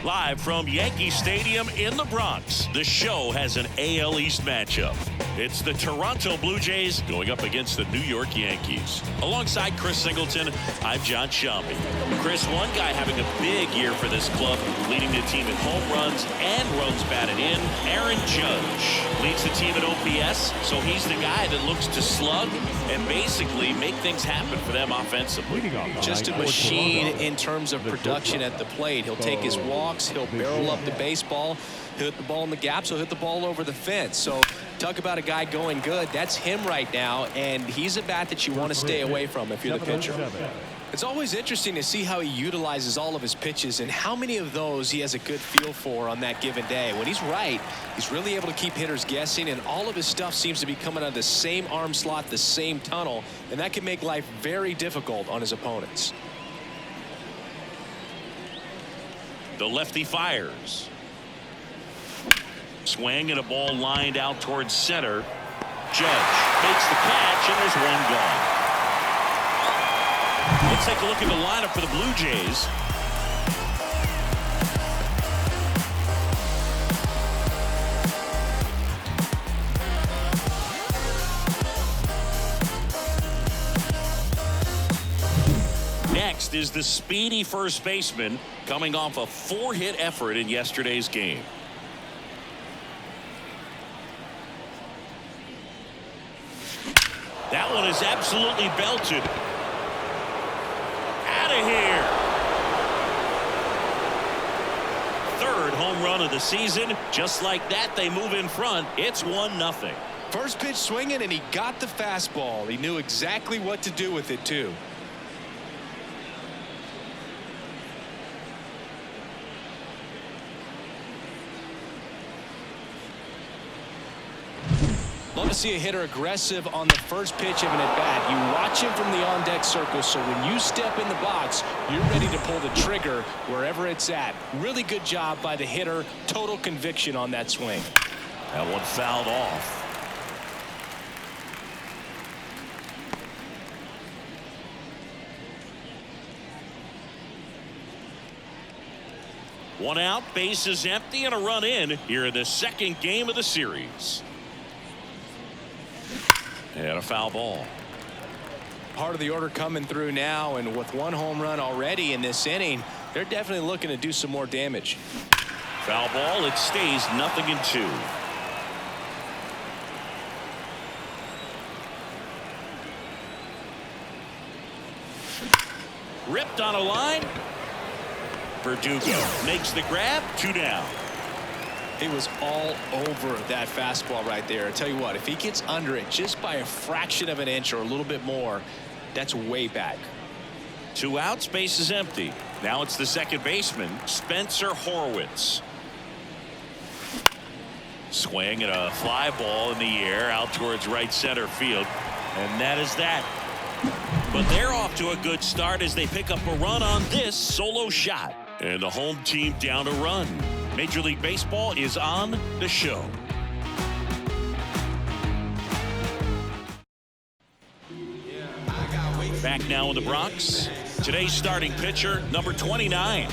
Live from Yankee Stadium in the Bronx, the show has an AL East matchup. It's the Toronto Blue Jays going up against the New York Yankees. Alongside Chris Singleton, I'm John Shambi. Chris, one guy having a big year for this club, leading the team in home runs and runs batted in. Aaron Judge leads the team at OPS, so he's the guy that looks to slug and basically make things happen for them offensively. Just a machine in terms of production at the plate. He'll take his walks, he'll barrel up the baseball, he'll hit the ball in the gaps, he'll hit the ball over the fence. So talk about a guy going good. That's him right now, and he's a bat that you want to stay away from if you're the pitcher. It's always interesting to see how he utilizes all of his pitches and how many of those he has a good feel for on that given day. When he's right, he's really able to keep hitters guessing, and all of his stuff seems to be coming out of the same arm slot, the same tunnel, and that can make life very difficult on his opponents. The lefty fires. Swing and a ball lined out towards center. Judge makes the catch, and there's one gone. Let's take a look at the lineup for the Blue Jays. Next is the speedy first baseman coming off a 4-hit effort in yesterday's game. That one is absolutely belted. Out of here. Third home run of the season. Just like that, they move in front. It's 1-0. First pitch swinging, and he got the fastball. He knew exactly what to do with it, too. Love to see a hitter aggressive on the first pitch of an at-bat. You watch him from the on-deck circle, so when you step in the box, you're ready to pull the trigger wherever it's at. Really good job by the hitter. Total conviction on that swing. That one fouled off. One out, bases empty, and a run in here in the second game of the series. And a foul ball. Part of the order coming through now, and with one home run already in this inning, they're definitely looking to do some more damage. Foul ball. It stays 0-2. Ripped on a line. Verdugo makes the grab. 2 down. He was all over that fastball right there. I tell you what, if he gets under it just by a fraction of an inch or a little bit more, that's way back. 2 outs, base is empty. Now it's the second baseman, Spencer Horwitz. Swing and a fly ball in the air out towards right center field. And that is that. But they're off to a good start as they pick up a run on this solo shot. And the home team down a run. Major League Baseball is on the show. Back now in the Bronx. Today's starting pitcher, number 29.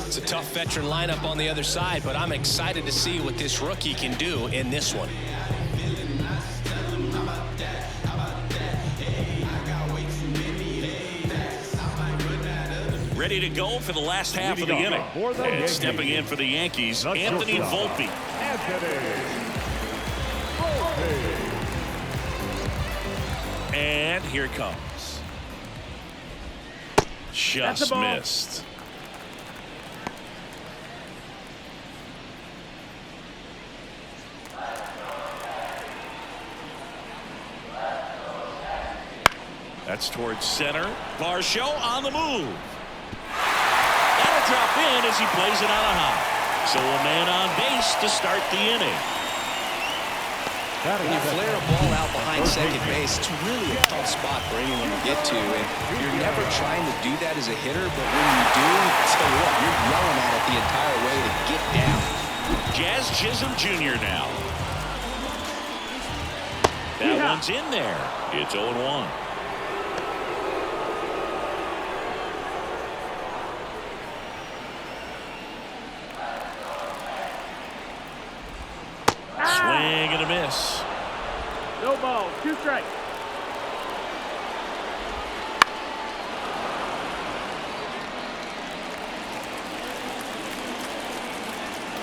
It's a tough veteran lineup on the other side, but I'm excited to see what this rookie can do in this one. Ready to go for the last half of the inning. And stepping in for the Yankees, Anthony Volpe. And here it comes. Just missed. That's towards center. Varsho on the move. That'll drop in as he plays it out of high. So a man on base to start the inning. When you flare a ball out behind second base, it's really a tough spot for anyone to get to. And you're never trying to do that as a hitter, but when you do, tell you what, you're yelling at it the entire way to get down. Jazz Chisholm Jr. now. That one's in there. It's 0-1. balls, 2 strikes.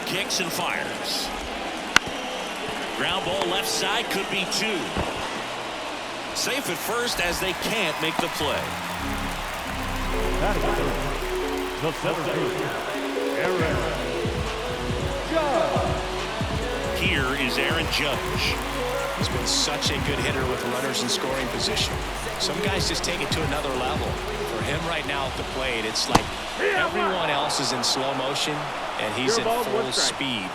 Kicks and fires. Ground ball left side, could be 2. Safe at first as they can't make the play. The center fielder, Here is Aaron Judge. He's been such a good hitter with runners in scoring position. Some guys just take it to another level. For him right now at the plate, it's like everyone else is in slow motion and he's in full speed.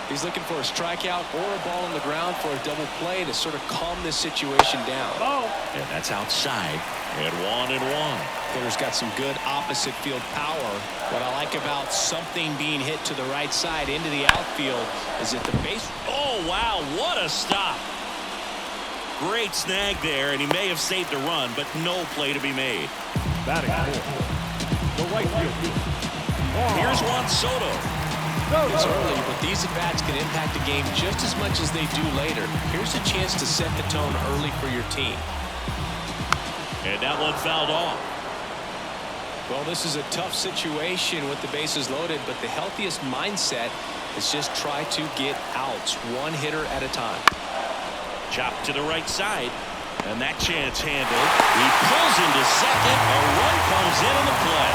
He's looking for a strikeout or a ball on the ground for a double play to sort of calm this situation down. And that's outside. And 1-1. Hitter's got some good opposite field power. What I like about something being hit to the right side into the outfield is that the base. Oh, wow, what a stop. Great snag there, and he may have saved a run, but no play to be made. batting fourth, the right field. Here's Juan Soto. It's early, but these at-bats can impact the game just as much as they do later. Here's a chance to set the tone early for your team. And that one fouled off. Well, this is a tough situation with the bases loaded, but the healthiest mindset is just try to get outs, one hitter at a time. Chopped to the right side, and that chance handled. He pulls into second. A run comes in on the play.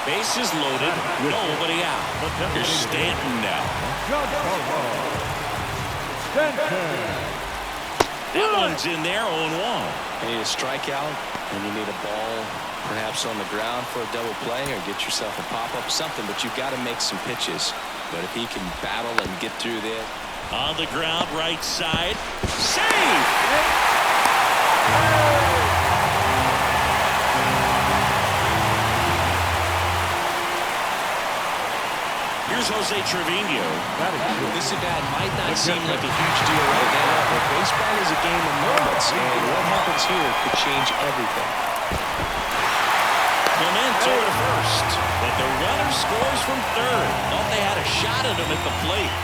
Bases loaded, nobody out. Here's Stanton now. That one's in there, 0-1. You need a strikeout, and you need a ball perhaps on the ground for a double play, or get yourself a pop-up, something, but you've got to make some pitches. But if he can battle and get through this. On the ground, right side. Save! Here's Jose Trevino. This at-bat might not seem like a huge deal right now, but baseball is a game of moments, and what happens here could change everything. Clemente to first, but the runner scores from third. Thought they had a shot at him at the plate.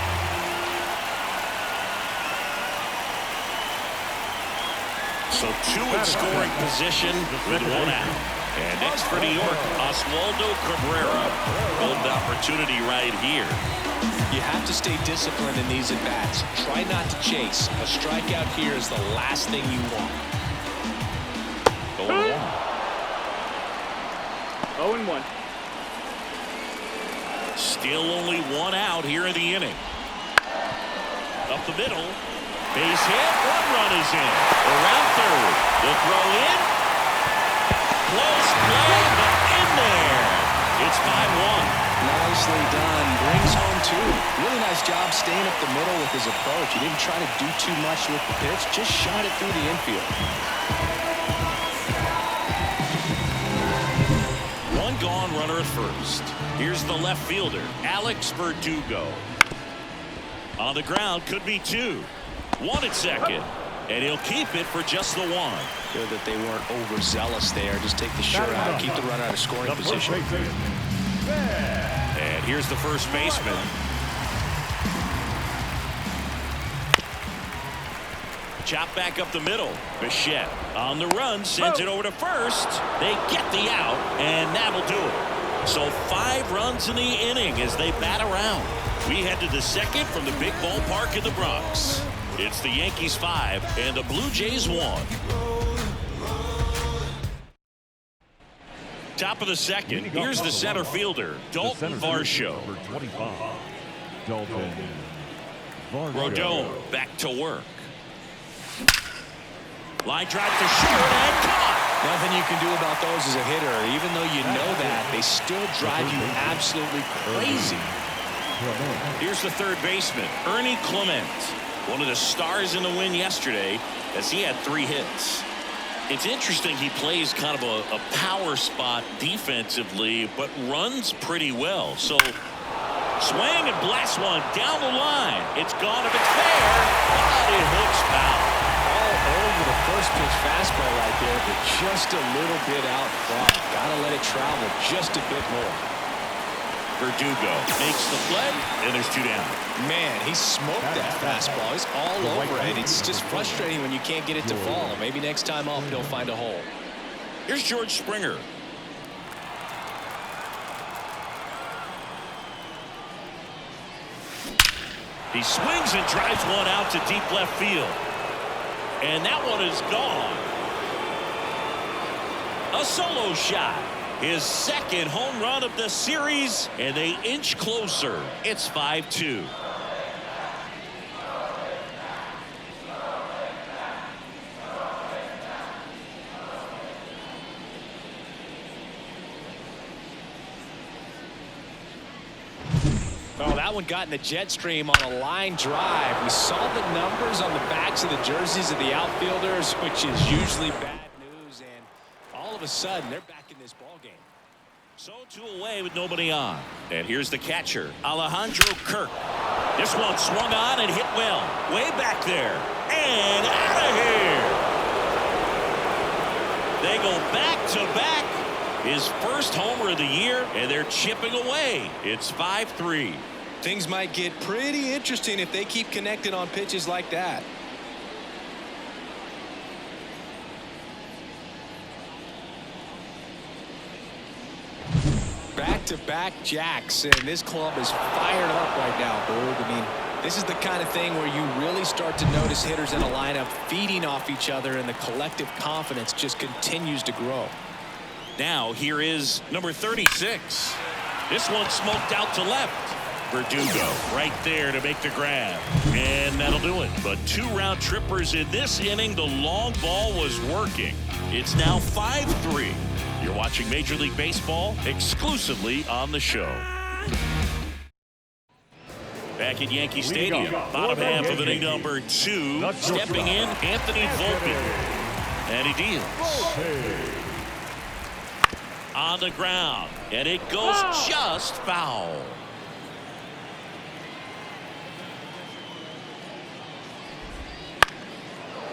So 2 in scoring position with 1 out. And next for New York, Oswaldo Cabrera. Golden opportunity right here. You have to stay disciplined in these at-bats. Try not to chase. A strikeout here is the last thing you want. 0-1. Still only 1 out here in the inning. Up the middle. Base hit. 1 run is in. Around third. The throw in. Close play, but in there. It's 5-1. Nicely done. Brings home 2. Really nice job staying up the middle with his approach. He didn't try to do too much with the pitch. Just shot it through the infield. 1 gone, runner at first. Here's the left fielder, Alex Verdugo. On the ground, could be 2. 1 at second, and he'll keep it for just the 1. Good that they weren't overzealous there. Just take the shirt out, keep the runner out of scoring position. And here's the first baseman. Chop back up the middle. Bichette on the run, sends it over to first. They get the out, and that'll do it. So 5 runs in the inning as they bat around. We head to the second from the big ballpark in the Bronx. It's the Yankees 5 and the Blue Jays 1. Top of the second. Here's the center fielder, Dalton Varsho. Rodon back to work. Line drive to short and caught. Nothing you can do about those as a hitter. Even though you know that, they still drive you absolutely crazy. Here's the third baseman, Ernie Clement. One of the stars in the win yesterday as he had 3 hits. It's interesting he plays kind of a power spot defensively, but runs pretty well. So swing and blast one down the line. It's gone if it's fair, but it hooks foul. All over the first pitch fastball right there, but just a little bit out front. Gotta let it travel just a bit more. Verdugo makes the play, and there's 2 down. Man, he smoked that fastball. He's all over it. It's just frustrating when you can't get it to fall. Maybe next time up, he'll find a hole. Here's George Springer. He swings and drives one out to deep left field. And that one is gone. A solo shot. His second home run of the series, and they inch closer. It's 5-2. Oh, that one got in the jet stream on a line drive. We saw the numbers on the backs of the jerseys of the outfielders, which is usually bad news, and all of a sudden they're back in this ball game. So 2 away with nobody on. And here's the catcher, Alejandro Kirk. This one swung on and hit well. Way back there. And out of here. They go back-to-back. His first homer of the year, and they're chipping away. It's 5-3. Things might get pretty interesting if they keep connecting on pitches like that. Back-to-back jacks, and this club is fired up right now, Berg. I mean, this is the kind of thing where you really start to notice hitters in a lineup feeding off each other, and the collective confidence just continues to grow. Now here is number 36. This one smoked out to left. Verdugo right there to make the grab. And that'll do it. But 2 round trippers in this inning. The long ball was working. It's now 5-3. You're watching Major League Baseball exclusively on the show. Back at Yankee Stadium, bottom half of inning number 2. Stepping in, Anthony Volpe. And he deals. On the ground, and it goes just foul.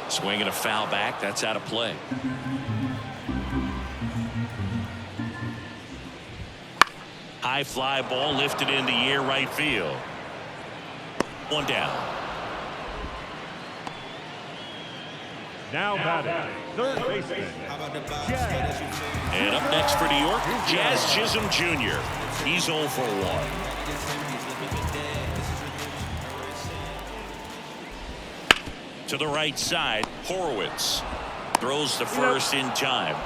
Swinging a foul back. That's out of play. High fly ball lifted in the air right field. 1 down. Now batting, third baseman. And up next for New York, Jazz Chisholm Jr. He's 0 for 1. To the right side, Horowitz throws to first in time.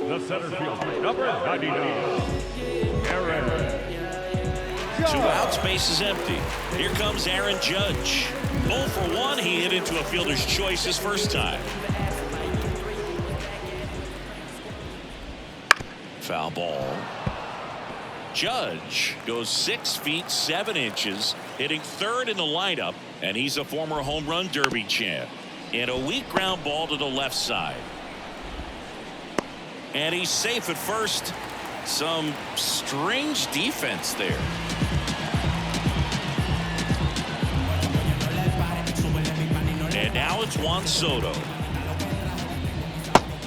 The center fielder, number 99, Aaron. 2 outs, base is empty. Here comes Aaron Judge. 0 for 1. He hit into a fielder's choice his first time. Foul ball. Judge goes 6 feet 7 inches, hitting third in the lineup, and he's a former home run derby champ. And a weak ground ball to the left side. And he's safe at first. Some strange defense there. And now it's Juan Soto.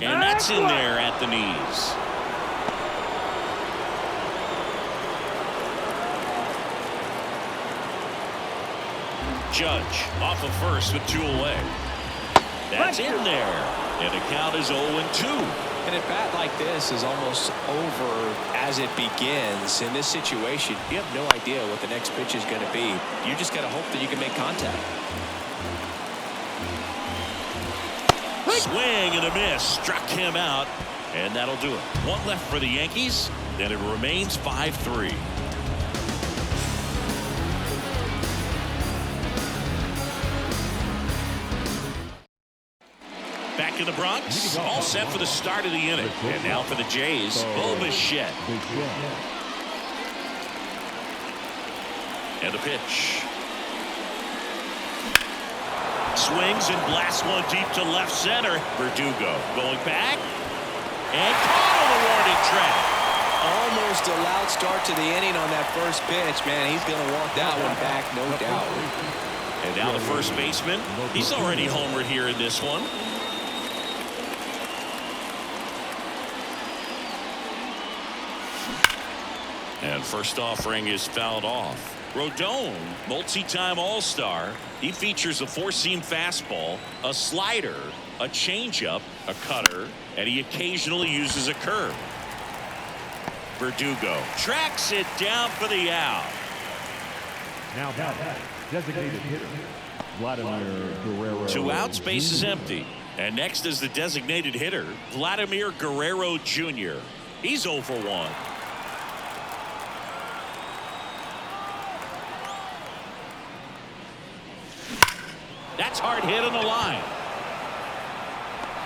And that's in there at the knees. Judge off of first with 2 away. That's in there. And the count is 0-2. And a bat like this is almost over as it begins. In this situation, you have no idea what the next pitch is going to be. You just got to hope that you can make contact. Swing and a miss. Struck him out. And that'll do it. 1 left for the Yankees. And it remains 5-3. Back in the Bronx, all set for the start of the inning. And now for the Jays, Bo Bichette. And the pitch. Swings and blasts one deep to left center. Verdugo going back. And caught on the warning track. Almost a loud start to the inning on that first pitch. Man, he's going to want that one back, no doubt. And now the first baseman. He's already homered here in this one. And first offering is fouled off. Rodon, multi-time All-Star. He features a four-seam fastball, a slider, a changeup, a cutter, and he occasionally uses a curve. Verdugo tracks it down for the out. Now batting, designated hitter, Vladimir Guerrero. 2 outs, base is empty. And next is the designated hitter, Vladimir Guerrero Jr. He's 0 for 1. That's hard hit on the line.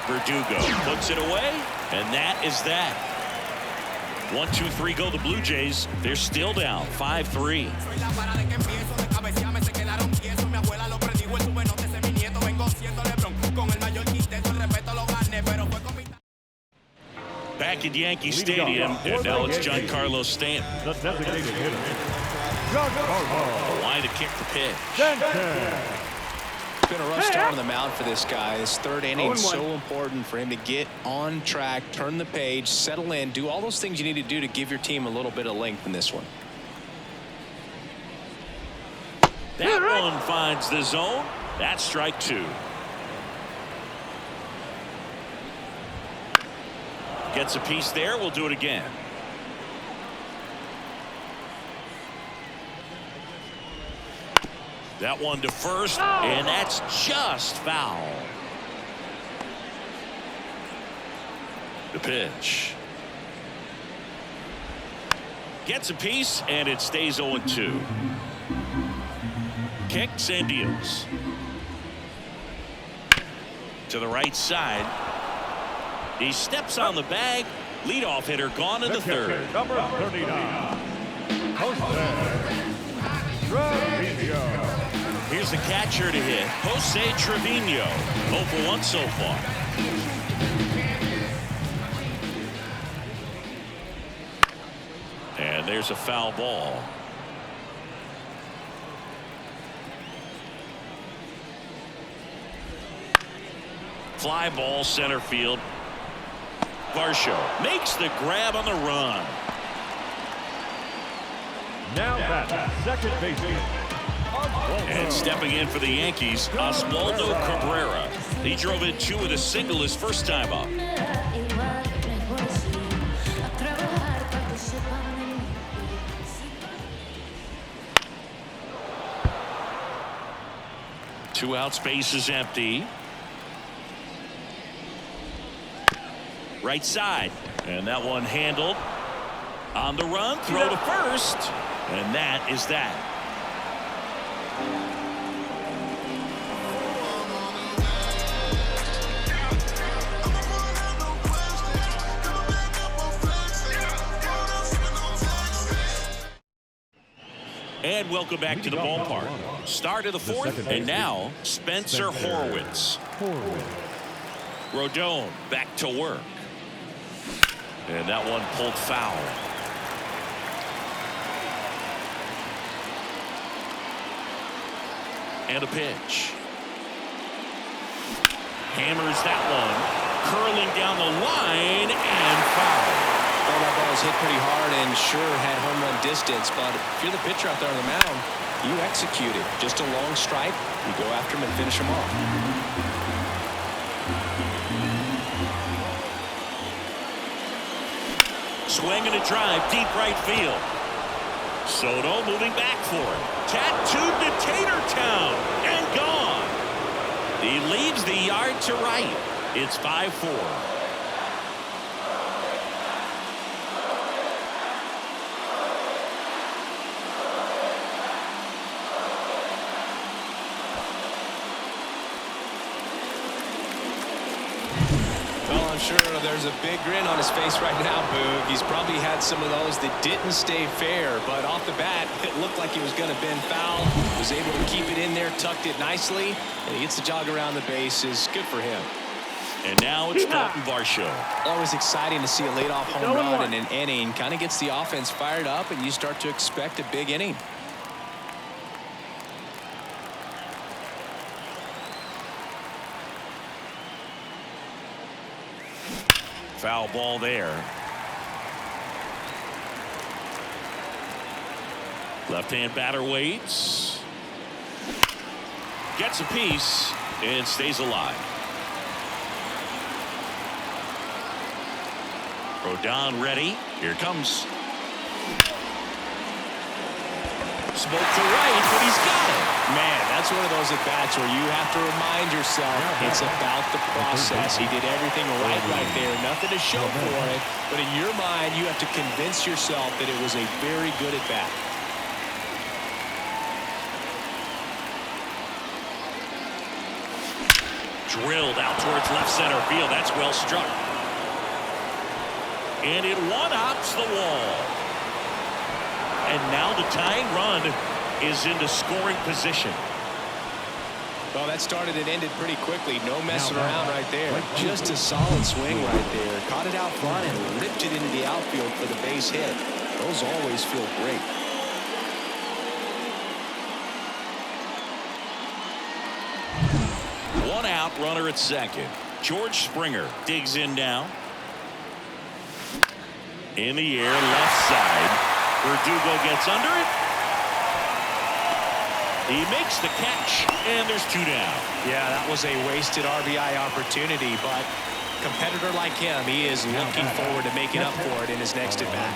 Verdugo puts it away, and that is that. 1-2-3 go the Blue Jays. They're still down 5-3. Back at Yankee Stadium, and now it's Giancarlo Stanton. The designated hitter, Giancarlo. The line to kick the pitch. Stanton. It's been a rough start on the mound for this guy. His third inning is 0-1. so important for him to get on track, turn the page, settle in, do all those things you need to do to give your team a little bit of length in this one. That one finds the zone. That's strike 2. Gets a piece there. We'll do it again. That one to first, and that's just foul. The pitch. Gets a piece, and it stays 0-2. Kicks and deals. To the right side. He steps on the bag. Leadoff hitter gone in the third. Number 39, Jose Trevino. Here's the catcher to hit, Jose Trevino. 0 for 1 so far. And there's a foul ball. Fly ball center field. Varsho makes the grab on the run. Now batting, second baseman. And stepping in for the Yankees, Oswaldo Cabrera. He drove in 2 with a single his first time up. Two out, space is empty. Right side, and that one handled. On the run, throw to first, and that is that. And welcome back to the ballpark. Start of the fourth, and now Spencer Horwitz. Rodon back to work. And that one pulled foul. And a pitch. Hammers that one. Curling down the line and foul. Well, that ball was hit pretty hard and sure had home run distance, but if you're the pitcher out there on the mound, you execute it. Just a long strike, you go after him and finish him off. Swing and a drive, deep right field. Soto moving back for it. Tattooed to Tatertown and gone. He leaves the yard to right. It's 5-4. Well, I'm sure there's a big grin on his face right now, Boog. He's probably had some of those that didn't stay fair, but off the bat, it looked like he was going to bend foul. Was able to keep it in there, tucked it nicely, and he gets the jog around the bases. Good for him. And now it's Dalton Varsho. Always exciting to see a leadoff home run in an inning. Kind of gets the offense fired up, and you start to expect a big inning. Foul ball there. Left-hand batter waits. Gets a piece and stays alive. Rodon ready. Here comes. Smoke to right, but he's got it. Man, that's one of those at-bats where you have to remind yourself it's about the process. He did everything right there. Nothing to show for it. But in your mind, you have to convince yourself that it was a very good at-bat. Drilled out towards left center field. That's well struck. And it one-hops the wall. And now the tying run is into scoring position. Well, that started and ended pretty quickly. No messing around right there. Just a solid swing right there. Caught it out front and ripped it into the outfield for the base hit. Those always feel great. One out, runner at second. George Springer digs in now. In the air, left side. Verdugo gets under it. He makes the catch, and there's two down. Yeah, that was a wasted RBI opportunity, but a competitor like him, he is looking forward to making up for it in his next at-bat.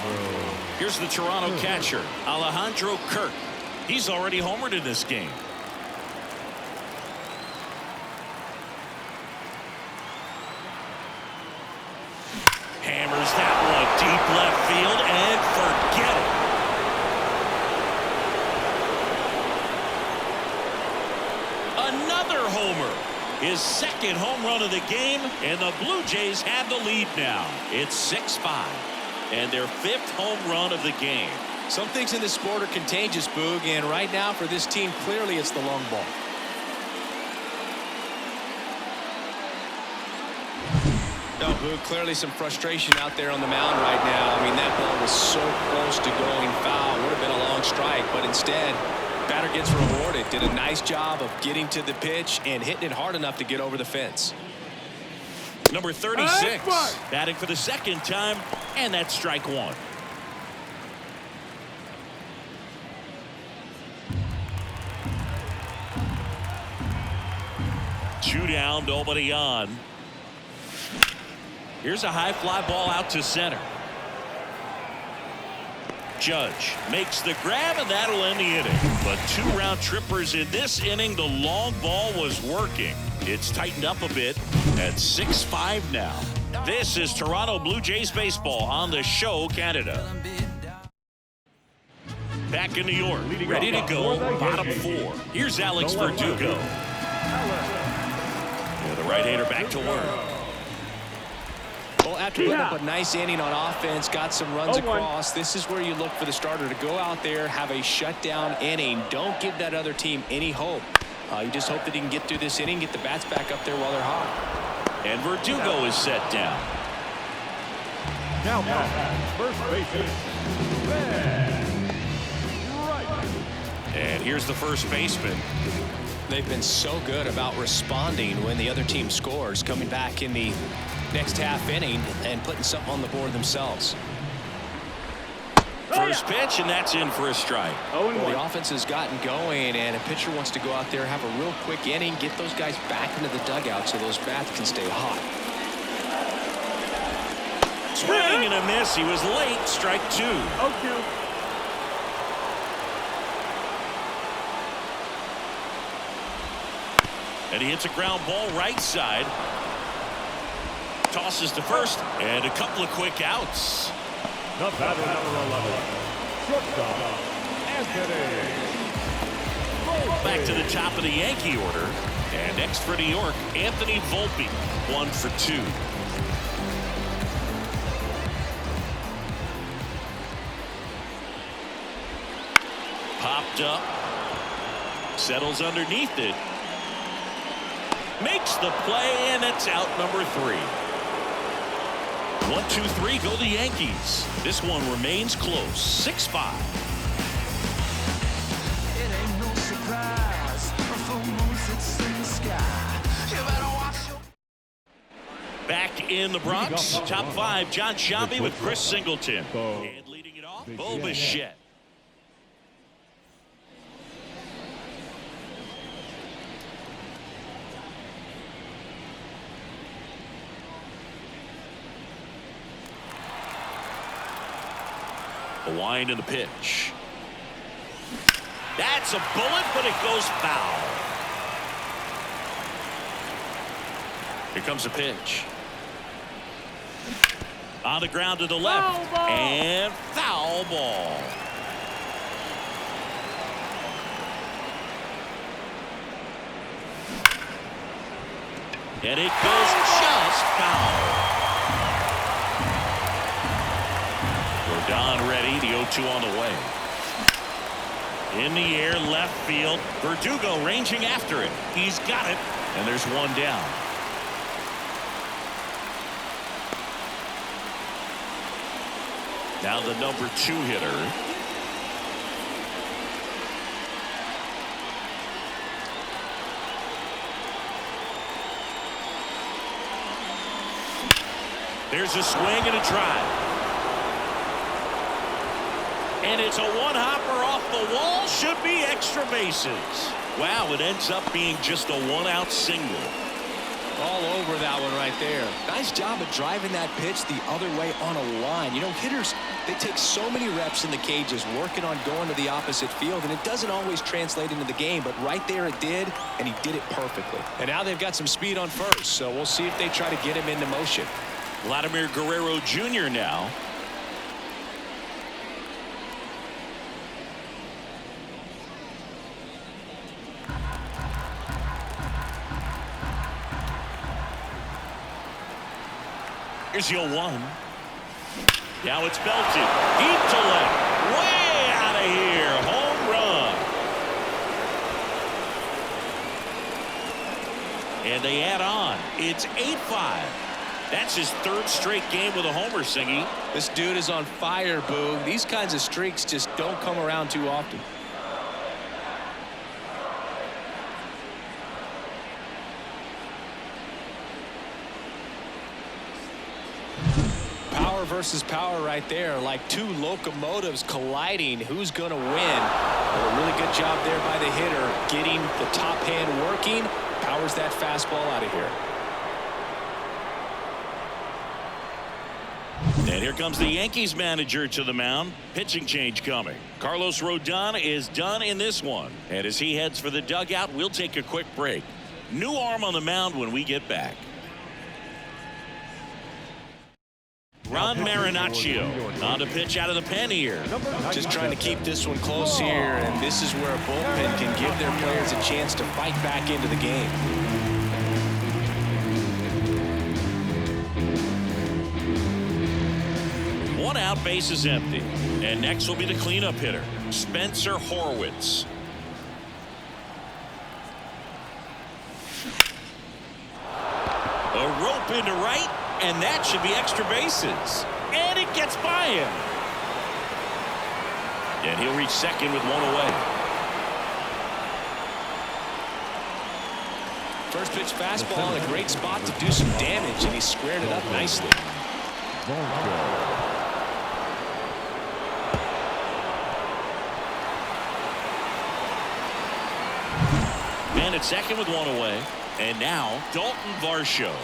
Here's the Toronto catcher, Alejandro Kirk. He's already homered in this game. Hammers that one deep left field and forget it. Another homer. His second home run of the game, and the Blue Jays have the lead now. It's 6-5 and their fifth home run of the game. Some things in this sport are contagious, Boog, and right now for this team, clearly it's the long ball. No, Boog, clearly some frustration out there on the mound right now. I mean, that ball was so close to going foul. Would have been a long strike, but instead, batter gets rewarded. Did a nice job of getting to the pitch and hitting it hard enough to get over the fence. Number 36, batting for the second time, and that's strike one. Two down, nobody on. Here's a high fly ball out to center. Judge makes the grab, and that'll end the inning. But two round trippers in this inning. The long ball was working. It's tightened up a bit at 6-5 now. This is Toronto Blue Jays baseball on the Show Canada. Back in New York, ready to go, bottom four. Here's Alex Verdugo. Yeah, the right-hander back to work. Well, after putting up a nice inning on offense, got some runs across, this is where you look for the starter to go out there, have a shutdown inning. Don't give that other team any hope. You just hope that he can get through this inning, get the bats back up there while they're hot. And Verdugo is set down. Now first baseman, and here's the first baseman. They've been so good about responding when the other team scores, coming back in the next half inning and putting something on the board themselves. First pitch, and that's in for a strike. Well, the offense has gotten going, and a pitcher wants to go out there, have a real quick inning, get those guys back into the dugout so those bats can stay hot. Swing and a miss. He was late. Strike two. 0-2. And he hits a ground ball right side. Tosses to first, and a couple of quick outs. the batter number 11, shortstop, Anthony. Back to the top of the Yankee order. And next for New York, Anthony Volpe, 1 for 2. Popped up. Settles underneath it. Makes the play, and it's out number 3. 1, 2, 3 go the Yankees. This one remains close. 6-5. Back in the Bronx, top 5, John Sciambi with Chris Singleton. And leading it off, Bo Bichette. A wind in the pitch. That's a bullet, but it goes foul. Here comes a pitch. On the ground to the left. Foul ball. And foul ball. And it goes just foul. Rodon ready. The 0-2 on the way. In the air, left field. Verdugo ranging after it. He's got it. And there's one down. Now the number 2 hitter. There's a swing and a drive. And it's a one-hopper off the wall. Should be extra bases. Wow, it ends up being just a one-out single. All over that one right there. Nice job of driving that pitch the other way on a line. You know, hitters, they take so many reps in the cages working on going to the opposite field, and it doesn't always translate into the game, but right there it did, and he did it perfectly. And now they've got some speed on first, so we'll see if they try to get him into motion. Vladimir Guerrero Jr. now. Here's the 0-1. Now it's belted. Deep to left. Way out of here. Home run. And they add on. It's 8-5. That's his 3rd straight game with a homer, Singy. This dude is on fire, Boog. These kinds of streaks just don't come around too often. Power versus power right there, like two locomotives colliding. Who's going to win? Well, a really good job there by the hitter, getting the top hand working. Powers that fastball out of here. And here comes the Yankees manager to the mound. Pitching change coming. Carlos Rodon is done in this one. And as he heads for the dugout, we'll take a quick break. New arm on the mound when we get back. Ron Marinaccio on to pitch out of the pen here. Just trying to keep this one close here, and this is where a bullpen can give their players a chance to fight back into the game. One out, base is empty. And next will be the cleanup hitter, Spencer Horwitz. A rope into right, and that should be extra bases. And it gets by him. And he'll reach second with one away. First pitch fastball in a great spot to do some damage, and he squared it up nicely. Man at second with one away. And now Dalton Varsho.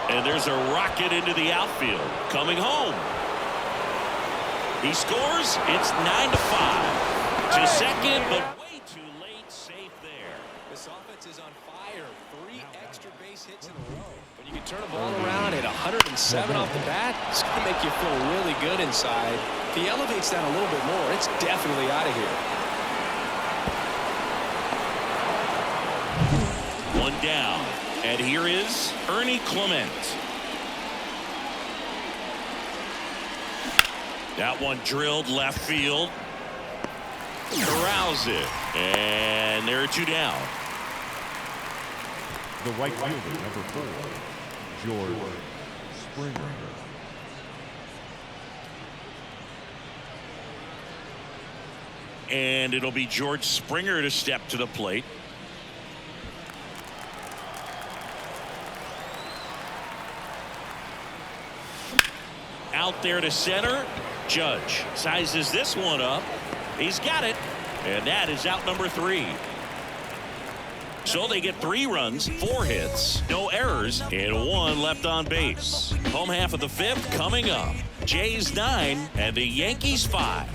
And there's a rocket into the outfield. Coming home. He scores. It's 9-5. To second, but way too late. Safe there. This offense is on fire. 3 extra base hits in a row. When you can turn a ball around at 107 off the bat, it's going to make you feel really good inside. If he elevates that a little bit more, it's definitely out of here. One down. And here is Ernie Clement. That one drilled left field. Corrals it. And there are 2 down. The right fielder, number 4, George Springer. And it'll be George Springer to step to the plate. Out there to center. Judge sizes this one up. He's got it. And that is out number 3. So they get 3 runs, 4 hits, no errors, and 1 left on base. Home half of the 5th coming up. Jays 9 and the Yankees 5.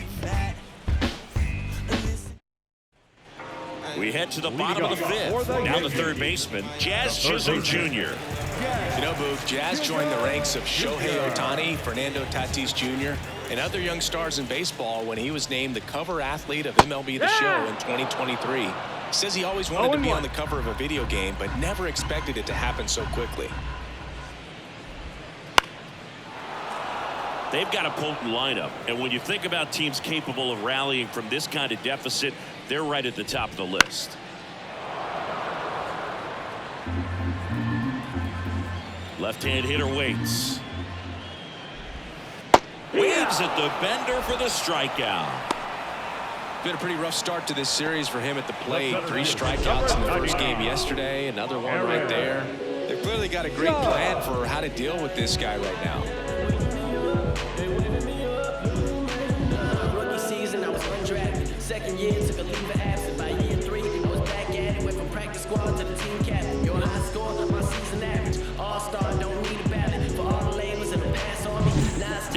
We head to the bottom of the 5th. Now the third baseman, Jazz Chisholm Jr. You know, Boog, Jazz joined the ranks of Shohei Ohtani, Fernando Tatis Jr., and other young stars in baseball when he was named the cover athlete of MLB The Show in 2023. He says he always wanted to be on the cover of a video game, but never expected it to happen so quickly. They've got a potent lineup, and when you think about teams capable of rallying from this kind of deficit, they're right at the top of the list. Left-hand hitter waits. Waves at the bender for the strikeout. Been a pretty rough start to this series for him at the plate. 3 strikeouts in the first game yesterday, another one right there. They've clearly got a great plan for how to deal with this guy right now. Rookie season, I was undrafted. Second year, took a leave of absence. By year 3, I was back at it. Went from practice squad to the team captain. Your high score, my season average. All-star, don't need a ballot. For all the labels and the pass on me.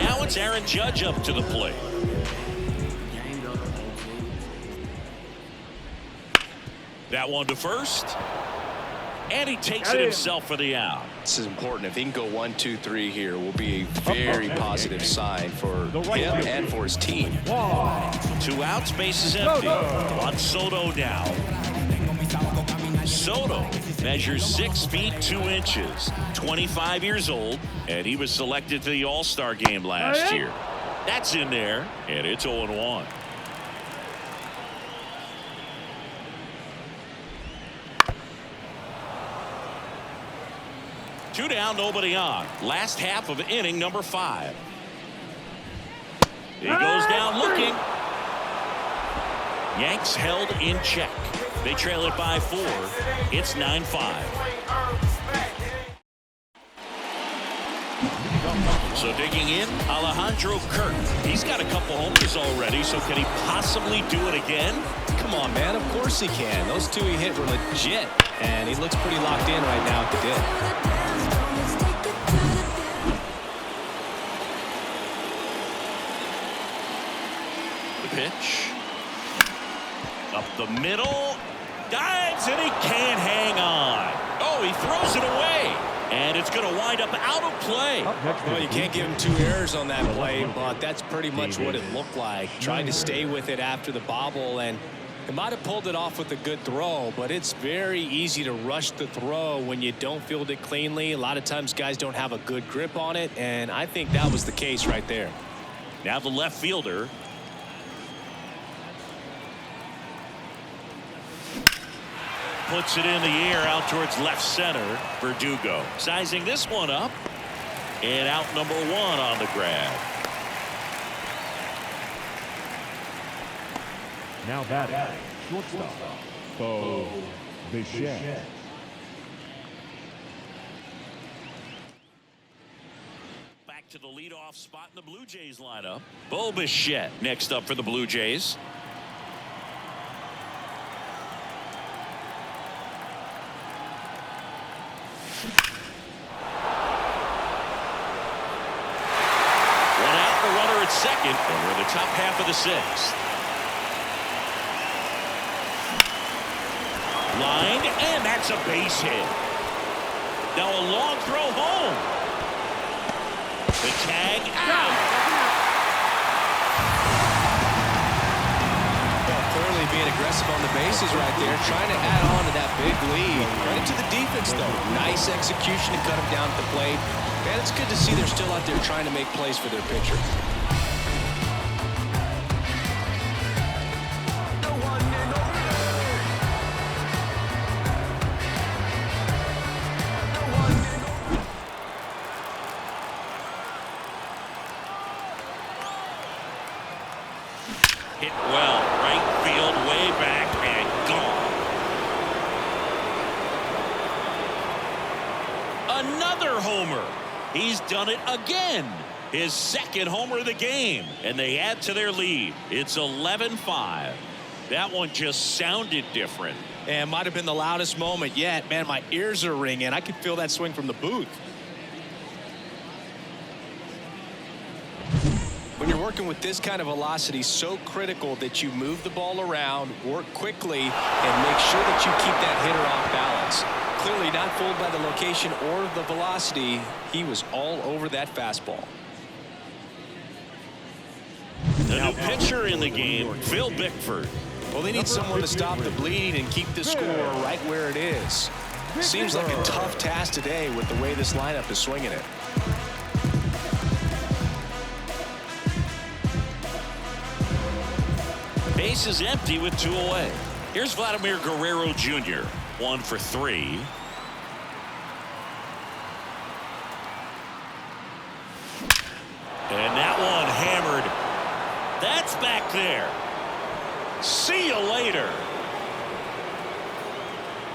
Now it's Aaron Judge up to the plate. That one to first. And he takes it himself for the out. This is important. If he can go 1, 2, 3 here, will be a very positive sign for him and for his team. 2 outs, base is empty. On Soto now. Soto measures 6 feet 2 inches, 25 years old, and he was selected to the All-Star game last year. That's in there, and it's 0-1. Two down, nobody on. Last half of inning number 5. He goes down looking. Yanks held in check. They trail it by 4. It's 9-5. So digging in, Alejandro Kirk. He's got a couple homers already, so can he possibly do it again? Come on, man. Of course he can. Those 2 he hit were legit, and he looks pretty locked in right now at the dip. Pitch up the middle, dives, and he can't hang on. Oh, he throws it away, and it's going to wind up out of play. Well, you can't give him 2 errors on that play, but that's pretty much what it looked like. Trying to stay with it after the bobble, and he might have pulled it off with a good throw, but it's very easy to rush the throw when you don't field it cleanly. A lot of times guys don't have a good grip on it, and I think that was the case right there. Now the left fielder. Puts it in the air out towards left center. Verdugo sizing this one up. And out number 1 on the grab. Now batting, shortstop, Bo Bichette. Back to the leadoff spot in the Blue Jays lineup. Bo Bichette next up for the Blue Jays. Second, and we're in the top half of the 6th. Lined, and that's a base hit. Now a long throw home. The tag out. Well, clearly being aggressive on the bases right there, trying to add on to that big lead. Right to the defense, though. Nice execution to cut him down at the plate. Man, it's good to see they're still out there trying to make plays for their pitcher. Hit well, right field, way back, and gone. Another homer. He's done it again. His 2nd homer of the game, and they add to their lead. It's 11-5. That one just sounded different. And might have been the loudest moment yet. Man, my ears are ringing. I could feel that swing from the booth. When you're working with this kind of velocity, so critical that you move the ball around, work quickly, and make sure that you keep that hitter off balance. Clearly not fooled by the location or the velocity. He was all over that fastball. The new pitcher in the game, Phil Bickford. Well, they need someone to stop the bleeding and keep the score right where it is. Seems like a tough task today with the way this lineup is swinging it. Base is empty with 2 away. Here's Vladimir Guerrero Jr. 1 for 3. And that one hammered. That's back there. See you later.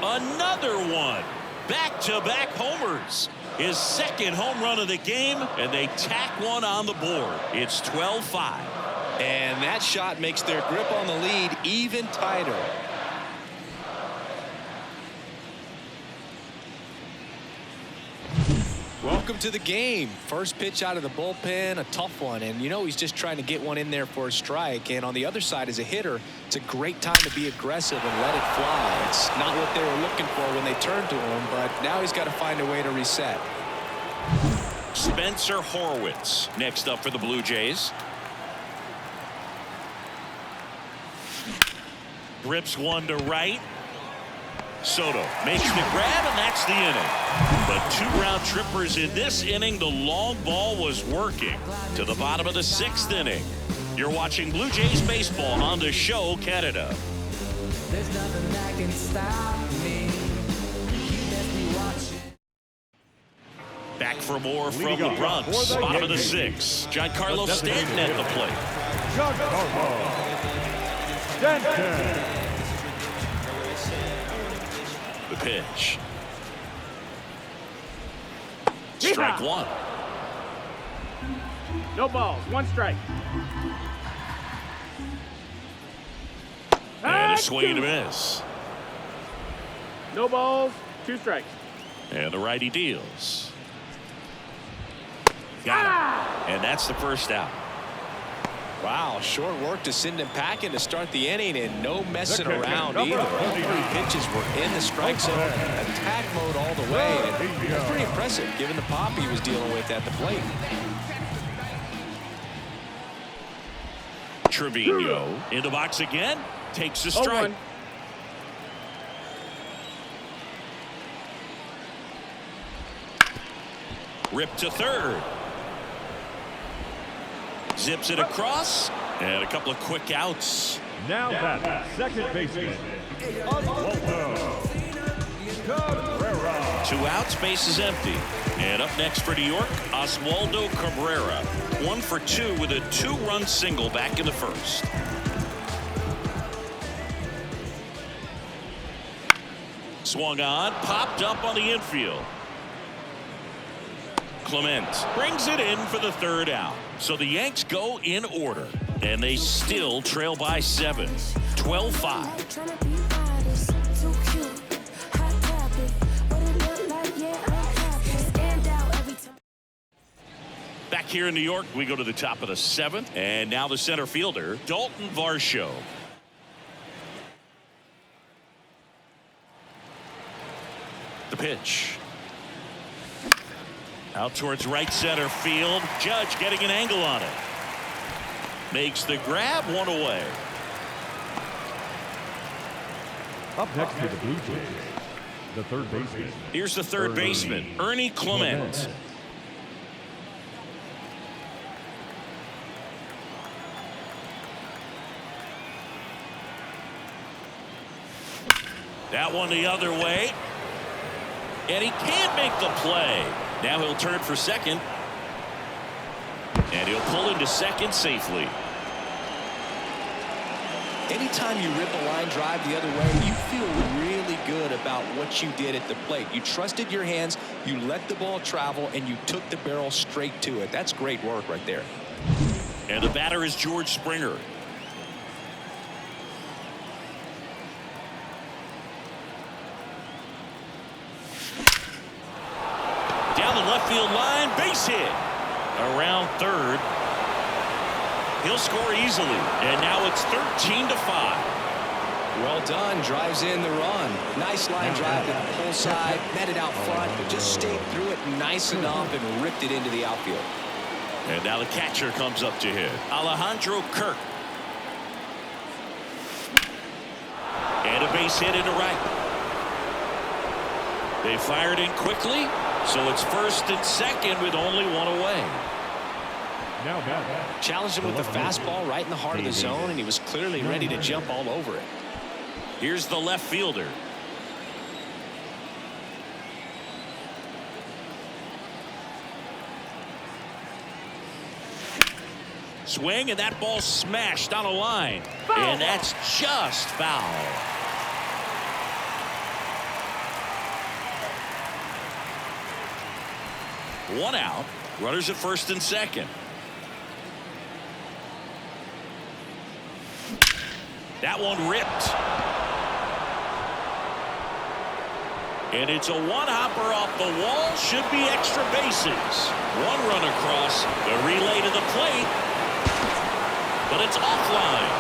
Another one. Back-to-back homers. His second home run of the game, and they tack one on the board. It's 12-5. And that shot makes their grip on the lead even tighter. Welcome to the game. First pitch out of the bullpen, a tough one. And you know he's just trying to get one in there for a strike. And on the other side, as a hitter, it's a great time to be aggressive and let it fly. It's not what they were looking for when they turned to him, but now he's got to find a way to reset. Spencer Horwitz next up for the Blue Jays. Rips one to right. Soto makes the grab, and that's the inning. But 2 round trippers in this inning. The long ball was working to the bottom of the 6th inning. You're watching Blue Jays baseball on the show, Canada. There's nothing that can stop me. You best be watching. Back for more from the Bronx. Bottom of the 6th. Giancarlo Stanton at the plate. Giancarlo Stanton. The pitch. Strike 1. No balls. 1 strike. And a swing and a miss. No balls. 2 strikes. And the righty deals. Got him. And that's the first out. Wow, short work to send him packing to start the inning, and no messing around either. All 3 pitches were in the strike zone, attack mode all the way, and that's pretty impressive given the pop he was dealing with at the plate. Trevino in the box again, takes a strike. 0-1. Rip to third. Zips it across, and a couple of quick outs. Now that second baseman, Oswaldo Cabrera. 2 outs, base is empty. And up next for New York, Oswaldo Cabrera. 1 for 2 with a 2-run single back in the 1st. Swung on, popped up on the infield. Clement brings it in for the 3rd out. So the Yanks go in order, and they still trail by 7. 12-5. Back here in New York, we go to the top of the 7th, and now the center fielder, Dalton Varsho. The pitch. Out towards right center field. Judge getting an angle on it. Makes the grab, 1 away. Up next for the Blue Jays, the 3rd baseman. Here's the 3rd baseman, Ernie Clement. That one the other way. And he can't make the play. Now he'll turn for second. And he'll pull into second safely. Anytime you rip a line drive the other way, you feel really good about what you did at the plate. You trusted your hands, you let the ball travel, and you took the barrel straight to it. That's great work right there. And the batter is George Springer. the left field line. Base hit. Around third. He'll score easily. And now it's 13-5. Well done. Drives in the run. Nice line drive to the pull side. Met it out front, but just stayed through it nice enough and ripped it into the outfield. And now the catcher comes up to hit. Alejandro Kirk. And a base hit into right. They fired in quickly, so it's first and second with only one away. Challenged him with the fastball right in the heart of the zone, and he was clearly ready to jump all over it. Here's the left fielder. Swing, and that ball smashed on a line. And that's just foul. One out. Runners at first and second. That one ripped. And it's a one-hopper off the wall. Should be extra bases. One run across. The relay to the plate. But it's offline.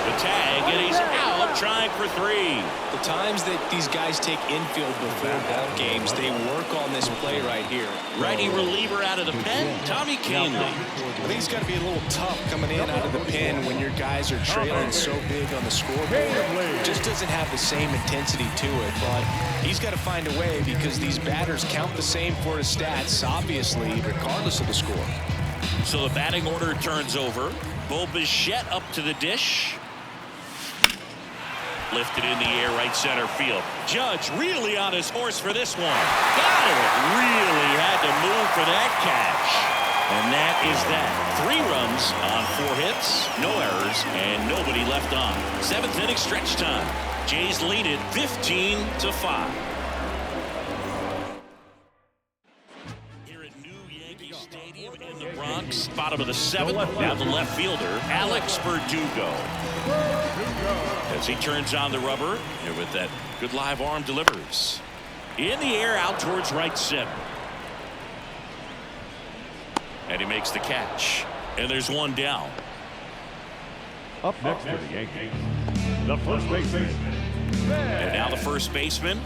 The tag, and he's out trying for three. The times that these guys take infield before ball games, they work on this play right here. Righty reliever out of the pen, Tommy Canley. I think it's got to be a little tough coming in out of the pen when your guys are trailing so big on the scoreboard. It just doesn't have the same intensity to it, but he's got to find a way because these batters count the same for his stats, obviously, regardless of the score. So the batting order turns over. Bo Bichette up to the dish. Lifted in the air, right center field. Judge really on his horse for this one. Got it. Really had to move for that catch. And that is that. 3 runs on 4 hits, no errors, and nobody left on. 7th inning stretch time. Jays lead it 15-5. Here at New Yankee Stadium in the Bronx, bottom of the 7th. Now the left fielder, Alex Verdugo. As he turns on the rubber, and with that good live arm delivers. In the air, out towards right center. And he makes the catch. And there's one down. Up next for the Yankees, the first baseman. And now the first baseman.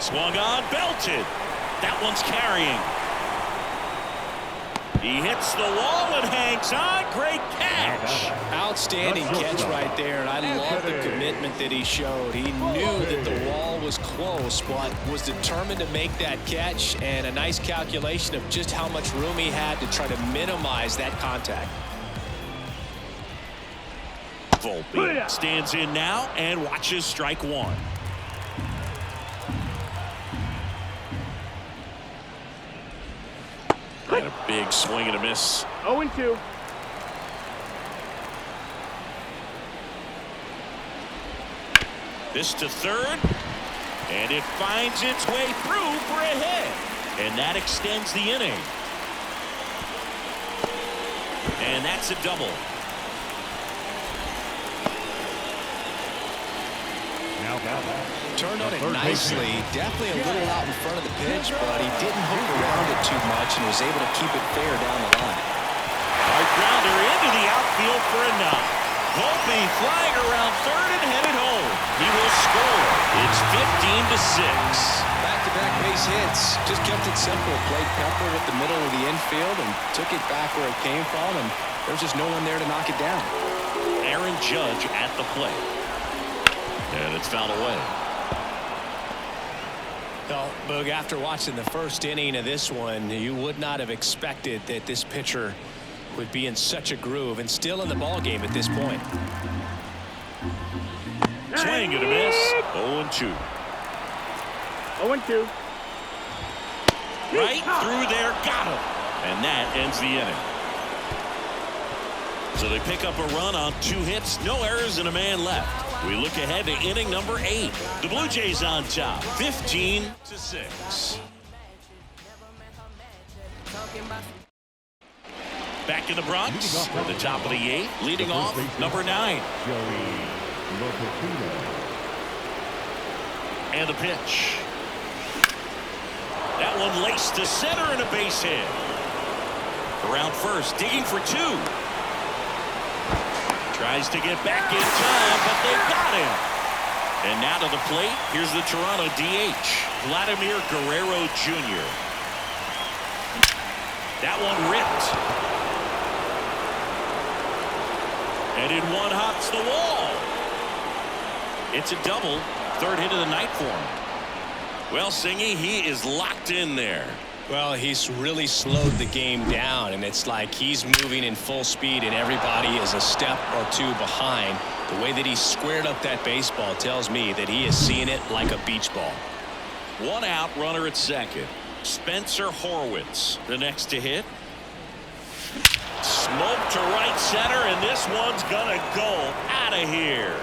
Swung on, belted. That one's carrying. He hits the wall and hangs on. Great catch. Outstanding catch right there, and I love the commitment that he showed. He knew that the wall was close, but was determined to make that catch, and a nice calculation of just how much room he had to try to minimize that contact. Volpe stands in now and watches strike one. And a big swing and a miss. 0-2. This to third, and it finds its way through for a hit, and that extends the inning. And that's a double. Turned on it nicely. Definitely a little out in front of the pitch, but he didn't hook around it too much and was able to keep it fair down the line. Hard grounder into the outfield for a knock. Volpe flying around third and headed home. He will score. It's 15-6. Back-to-back base hits. Just kept it simple. Played Pepper with the middle of the infield and took it back where it came from, and there was just no one there to knock it down. Aaron Judge at the plate. And it's fouled away. Well, Boog, after watching the first inning of this one, you would not have expected that this pitcher would be in such a groove and still in the ball game at this point. Swing and a miss. 0-2. 0-2. Right through there, got him. And that ends the inning. So they pick up a run on 2 hits, no errors, and a man left. We look ahead to inning number 8. The Blue Jays on top, 15-6. Back in the Bronx for the top of the 8th. Leading off, number 9. And the pitch. That one laced to center and a base hit. Around first, digging for 2. Tries to get back in time, but they got him. And now to the plate, here's the Toronto DH, Vladimir Guerrero Jr. That one ripped. And in one hops the wall. It's a double. 3rd hit of the night for him. Well, Singy, he is locked in there. Well, he's really slowed the game down, and it's like he's moving in full speed, and everybody is a step or 2 behind. The way that he squared up that baseball tells me that he is seeing it like a beach ball. 1 out, runner at second. Spencer Horwitz, the next to hit. Smoke to right center, and this one's gonna go out of here.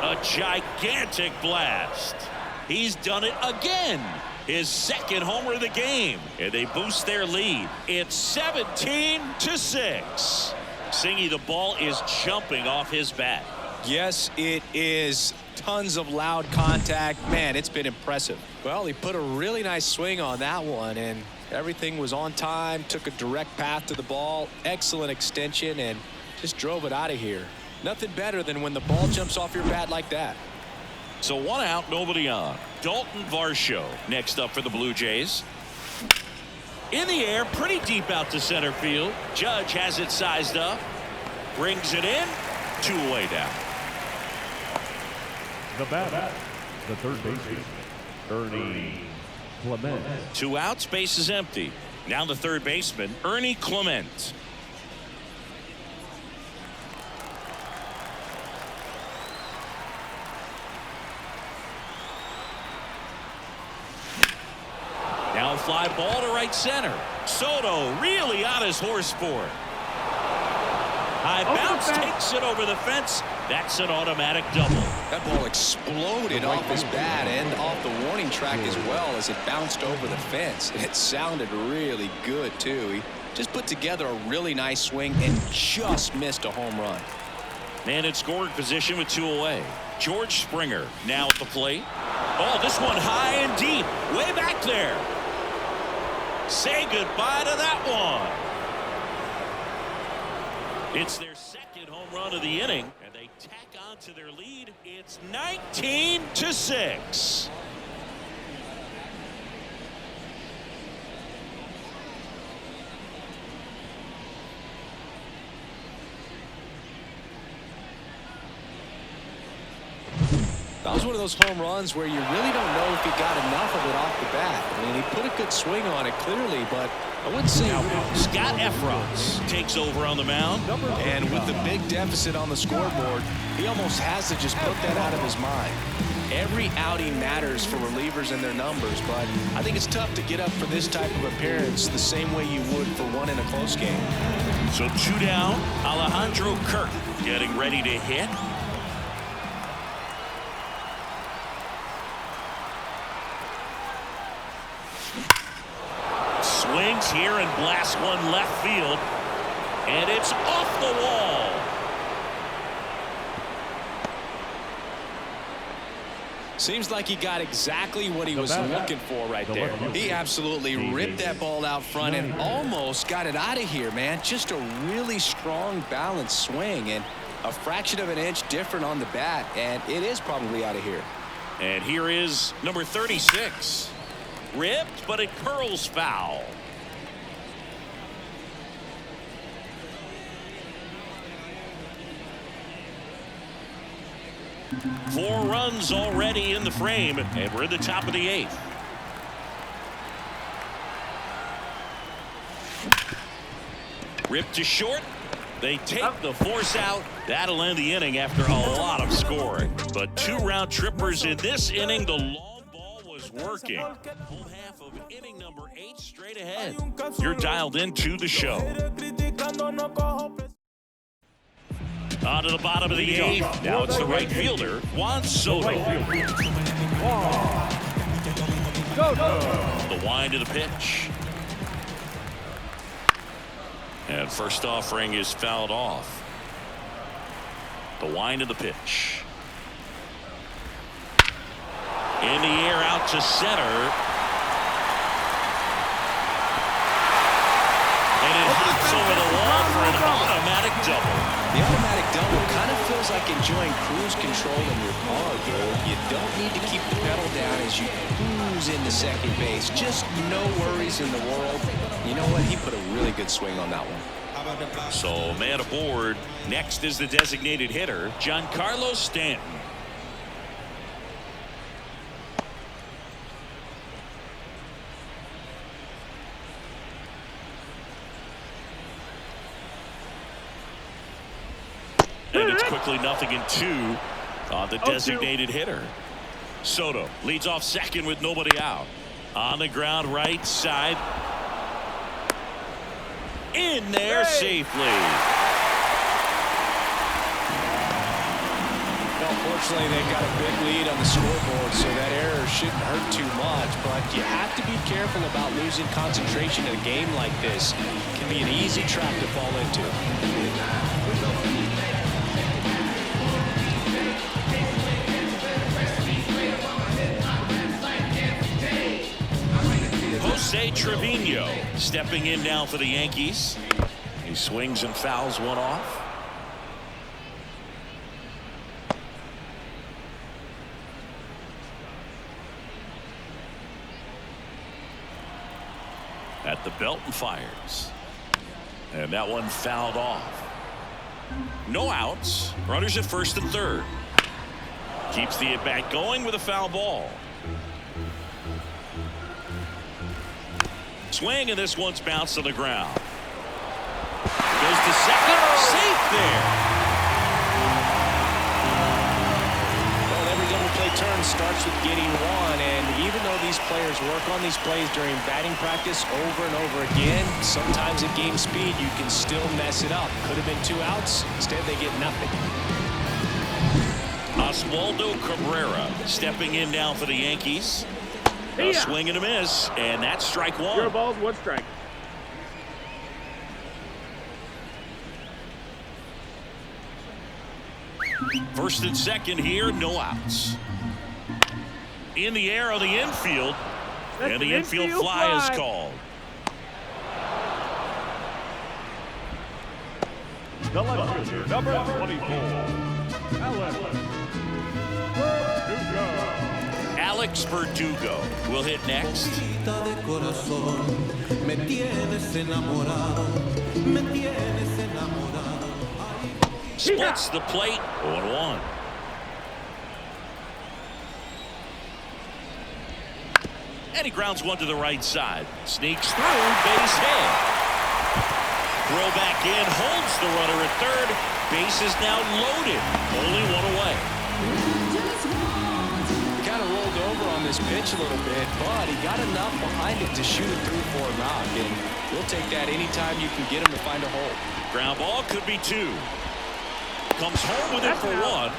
A gigantic blast. He's done it again. His 2nd homer of the game. And they boost their lead. It's 17-6. Singy, the ball is jumping off his bat. Yes, it is. Tons of loud contact. Man, it's been impressive. Well, he put a really nice swing on that one, and everything was on time. Took a direct path to the ball. Excellent extension, and just drove it out of here. Nothing better than when the ball jumps off your bat like that. So 1 out, nobody on. Dalton Varsho next up for the Blue Jays. In the air, pretty deep out to center field. Judge has it sized up. Brings it in. 2 away down. The batter, the third baseman, Ernie Clement. 2 outs, base is empty. Now the third baseman, Ernie Clement. Now a fly ball to right center. Soto really on his horse for it. High bounce takes it over the fence. That's an automatic double. That ball exploded off his bat and off the warning track as well as it bounced over the fence. And it sounded really good, too. He just put together a really nice swing and just missed a home run. Man in scoring position with 2 away. George Springer now at the plate. Oh, this one high and deep. Way back there. Say goodbye to that one. It's their 2nd home run of the inning, and they tack on to their lead. It's 19-6. That was one of those home runs where you really don't know if he got enough of it off the bat. I mean, he put a good swing on it clearly, but I wouldn't say. Scott Efros takes over on the mound. And with the big deficit on the scoreboard, he almost has to just put that out of his mind. Every outing matters for relievers and their numbers, but I think it's tough to get up for this type of appearance the same way you would for one in a close game. So 2 down, Alejandro Kirk getting ready to hit. Swings here and blasts one left field, and it's off the wall. Seems like he got exactly what he was looking for right there. He absolutely ripped that ball out front and almost got it out of here, man. Just a really strong balanced swing and a fraction of an inch different on the bat, and it is probably out of here. And here is number 36. Ripped, but it curls foul. Four runs already in the frame, and we're at the top of the 8th. Ripped to short. They take the force out. That'll end the inning after a lot of scoring. But 2 round trippers in this inning. The long ball was working. Whole half of inning number 8 straight ahead. You're dialed into the show. On to the bottom of the 8th. Now it's the right fielder, Juan Soto. The wind of the pitch. And first offering is fouled off. The wind of the pitch. In the air out to center. And it hops over the wall for an automatic double. The automatic double kind of feels like enjoying cruise control in your car, dude. You don't need to keep the pedal down as you cruise into second base. Just no worries in the world. You know what? He put a really good swing on that one. So man aboard. Next is the designated hitter, Giancarlo Stanton. And it's quickly 0-2 on the designated hitter. Soto leads off second with nobody out. On the ground right side. In there safely. Unfortunately, they've got a big lead on the scoreboard, so that error shouldn't hurt too much. But you have to be careful about losing concentration in a game like this. It can be an easy trap to fall into. Jose Trevino stepping in now for the Yankees. He swings and fouls one off. At the belt and fires. And that one fouled off. No outs. Runners at first and third. Keeps the at-bat going with a foul ball. Swing, and this one's bounced to the ground. Goes to second. Safe there. Well, every double play turn starts with getting one, and even though these players work on these plays during batting practice over and over again, sometimes at game speed you can still mess it up. Could have been 2 outs. Instead, they get nothing. Oswaldo Cabrera stepping in now for the Yankees. A swing and a miss, and that's strike one. 0 balls, 1 strike. First and second here, no outs. In the air on the infield, and the infield fly is called. The left-hander, number 24, Alex Verdugo will hit next. Splits the plate, 0-1. And he grounds one to the right side. Sneaks through, base hit. Throw back in, holds the runner at third. Base is now loaded. Only one away. Kind of rolled over on this pitch a little bit, but he got enough behind it to shoot it through for a knock, and we'll take that anytime you can get him to find a hole. Ground ball could be 2. Comes home with it for 1.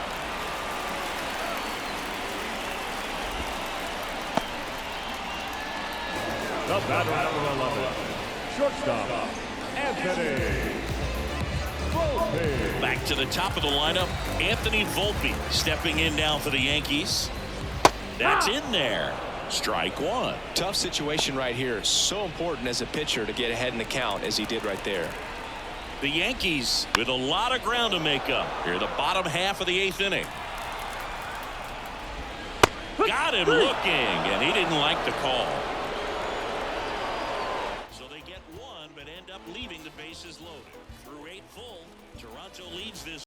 the batter number 11, shortstop, Anthony Volpe. Back to the top of the lineup, Anthony Volpe stepping in now for the Yankees. That's in there. Strike one. Tough situation right here. So important as a pitcher to get ahead in the count as he did right there. The Yankees with a lot of ground to make up here, the bottom half of the 8th inning. Got him looking, and he didn't like the call.